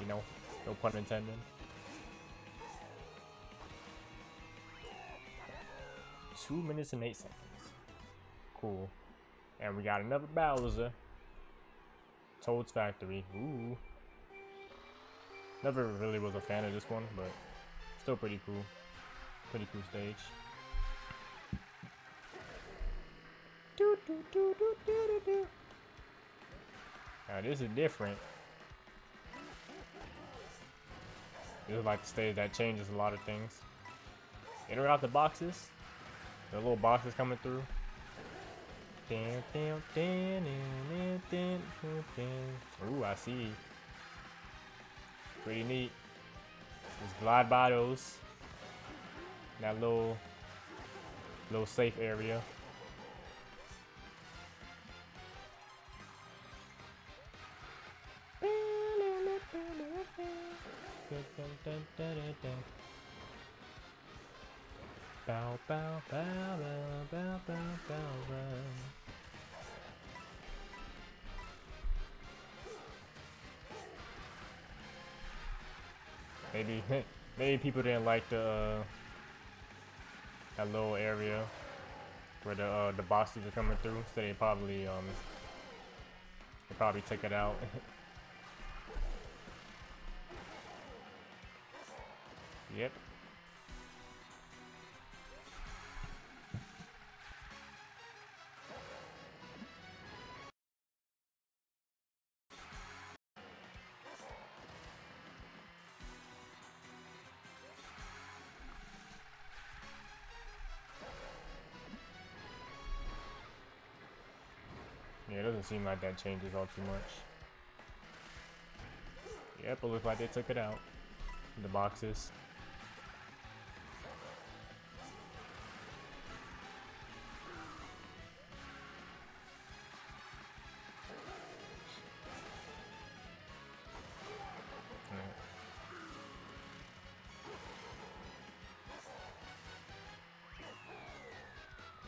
You know, no pun intended. 2 minutes and 8 seconds. Cool. And we got another Bowser. Toad's Factory. Ooh. Never really was a fan of this one, but still pretty cool. Pretty cool stage. Now this is different. This is like the stage that changes a lot of things. In or out the boxes. The little boxes coming through. Ooh, I see. Pretty neat. Just glide by those. That little safe area. Bow, bow, bow, bow, bow, bow, bow, bow. Maybe people didn't like the that little area where the bosses are coming through, so they probably took it out. Yep. Yeah, it doesn't seem like that changes all too much. Yep, it looks like they took it out. The boxes.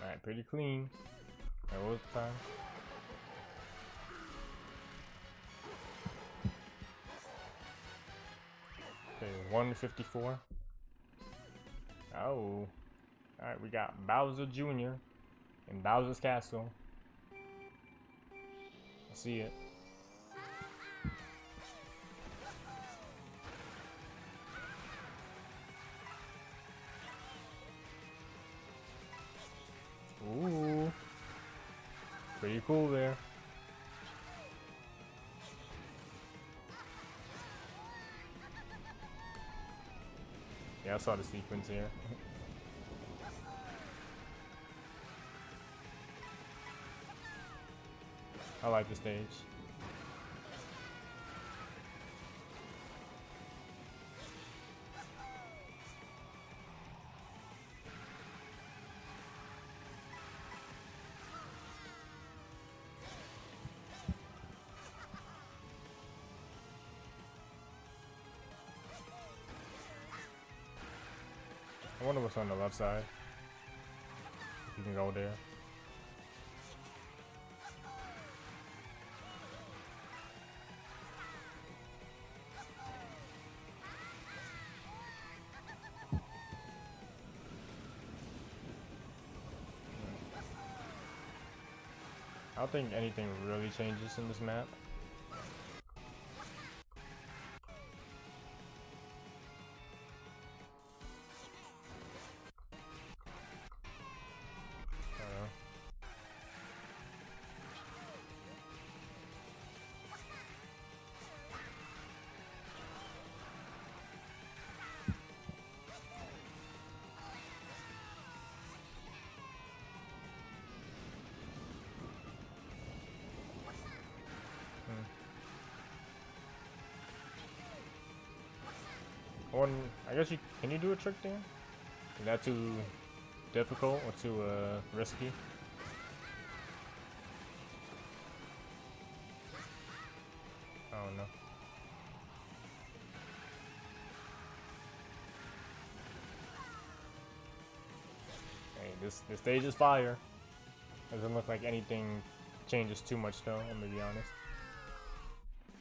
Alright, pretty clean. That was the time. Okay, 154. Oh. Alright, we got Bowser Jr. in Bowser's Castle. I see it. Ooh. Pretty cool there. Yeah, I saw the sequence here. I like the stage. I wonder what's on the left side. If you can go there. I don't think anything really changes in this map. Or I guess you can you do a trick there? Is that too difficult or too risky? I don't know. Hey, this stage is fire. Doesn't look like anything changes too much though, I'm gonna be honest.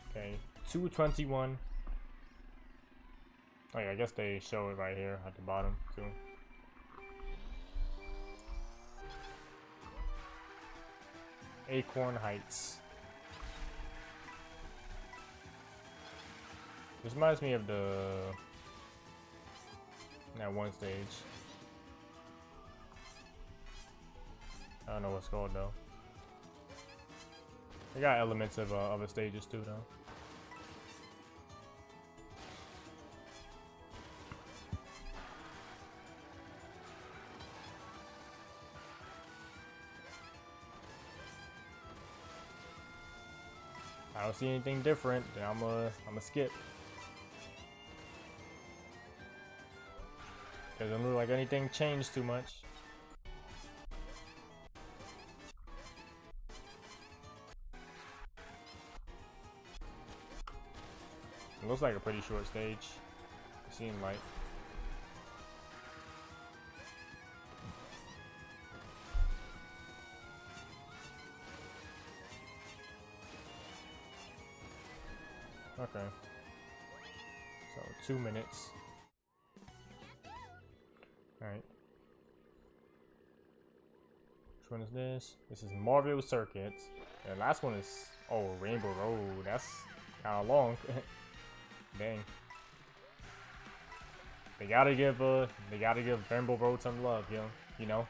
Okay, 221. Oh yeah, I guess they show it right here at the bottom too. Acorn Heights. This reminds me of that one stage. I don't know what's called though. They got elements of other stages too though. I don't see anything different, then I'm a skip. Doesn't look like anything changed too much. It looks like a pretty short stage. It seemed like. Okay. So 2 minutes. Alright. Which one is this? This is Marvel Circuits. And the last one is Rainbow Road. That's kinda long. Dang. They gotta give Rainbow Road some love, you know?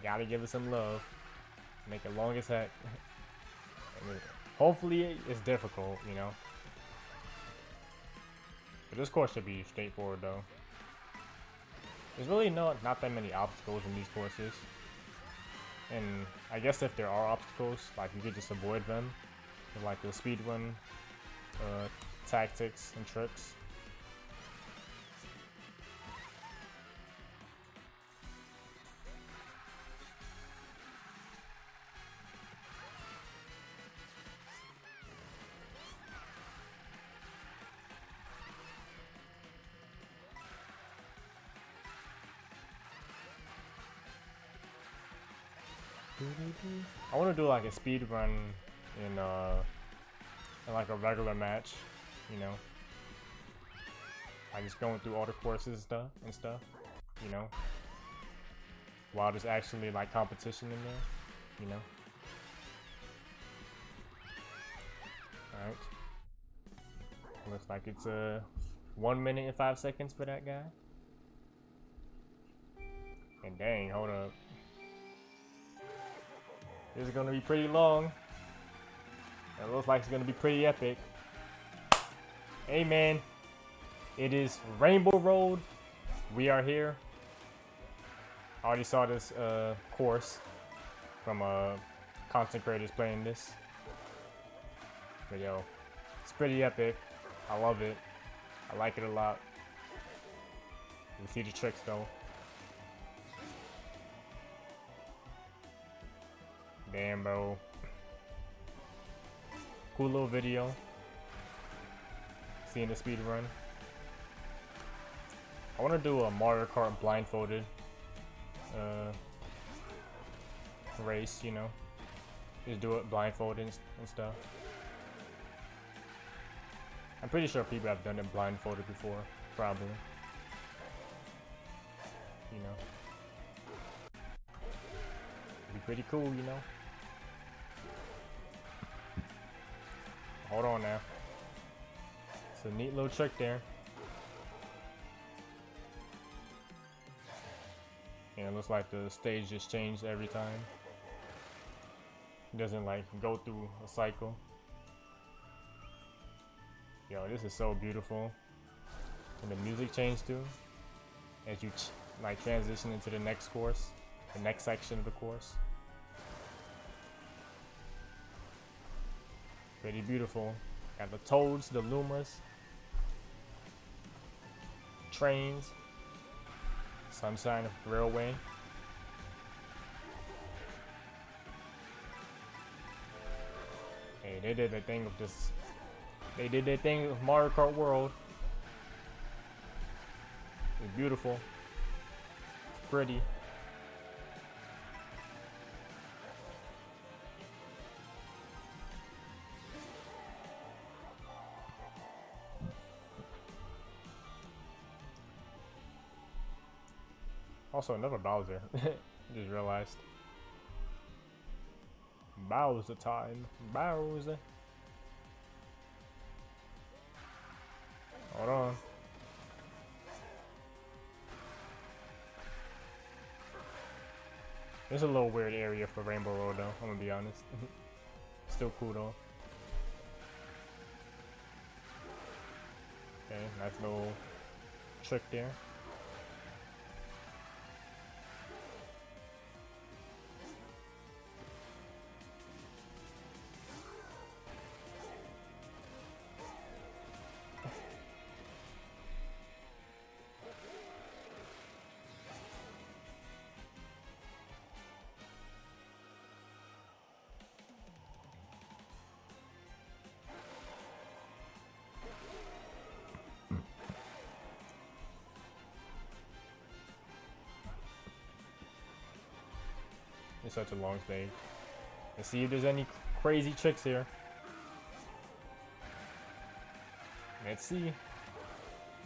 Gotta give it some love. Make it long as heck. Hopefully it's difficult, you know. But this course should be straightforward though. There's really not that many obstacles in these courses. And I guess if there are obstacles, like you could just avoid them. With like the speedrun tactics and tricks. I want to do like a speed run in like a regular match, you know. Like just going through all the courses and stuff, you know. While there's actually like competition in there, you know. Alright. Looks like it's 1 minute and 5 seconds for that guy. And dang, hold up. This is gonna be pretty long. It looks like it's gonna be pretty epic. Hey man, it is Rainbow Road. We are here. I already saw this course from content creators playing this. But yo, it's pretty epic. I love it. I like it a lot. You see the tricks though. Damn, bro. Cool little video. Seeing the speed run. I want to do a Mario Kart blindfolded race, you know. Just do it blindfolded and stuff. I'm pretty sure people have done it blindfolded before, probably. You know. It'd be pretty cool, you know. Hold on now. It's a neat little trick there. And it looks like the stage just changed every time. It doesn't like go through a cycle. Yo, this is so beautiful. And the music changed too. As you like transition into the next course, the next section of the course. Pretty beautiful. Got the toads, the lumas. trains, Sunshine Railway. Hey, they did their thing with this. They did their thing with Mario Kart World. It's beautiful. It's pretty. Also, another Bowser. Just realized. Bowser time. Bowser. Hold on. It's a little weird area for Rainbow Road though, I'm gonna be honest. Still cool though. Okay, nice little trick there. It's such a long stage. Let's see if there's any crazy tricks here. Let's see.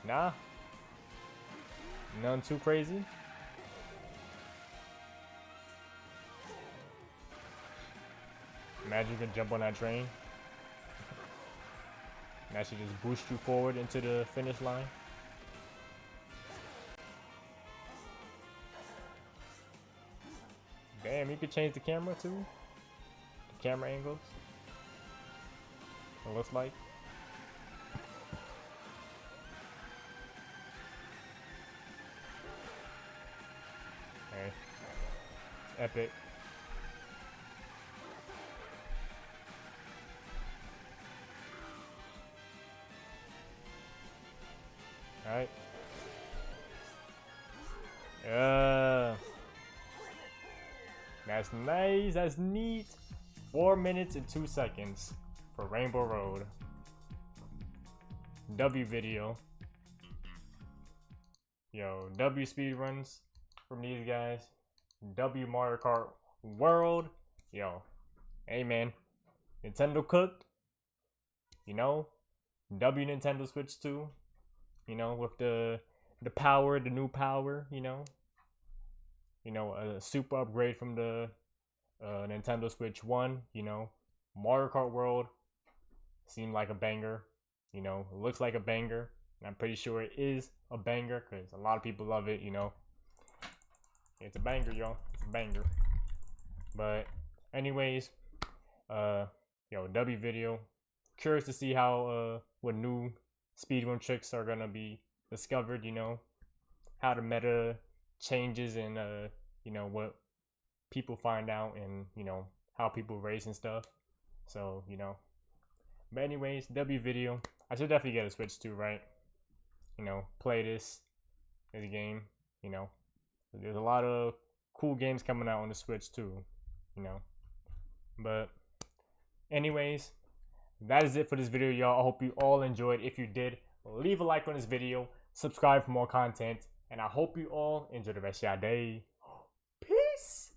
Nah. None too crazy. Imagine you can jump on that train. That should just boost you forward into the finish line. Damn, you could change the camera too. The camera angles. It looks like. Okay. Epic. Alright. That's nice, that's neat. 4 minutes and 2 seconds for Rainbow Road. W video. Yo, W speedruns from these guys. W Mario Kart World. Yo, hey man, Nintendo cooked. You know, W Nintendo Switch 2. You know, with the power, the new power, you know. You know, a super upgrade from the Nintendo Switch 1, you know. Mario Kart World seemed like a banger, you know. It looks like a banger. And I'm pretty sure it is a banger because a lot of people love it, you know. It's a banger, y'all. It's a banger. But anyways, yo, W video. Curious to see how what new speedrun tricks are gonna be discovered, you know. How the meta changes and you know, what people find out and, you know, how people race and stuff. So, you know. But anyways, W video. I should definitely get a Switch 2, right? You know, play this game, you know. There's a lot of cool games coming out on the Switch too, you know. But anyways, that is it for this video, y'all. I hope you all enjoyed. If you did, leave a like on this video, subscribe for more content, and I hope you all enjoy the rest of your day. Peace!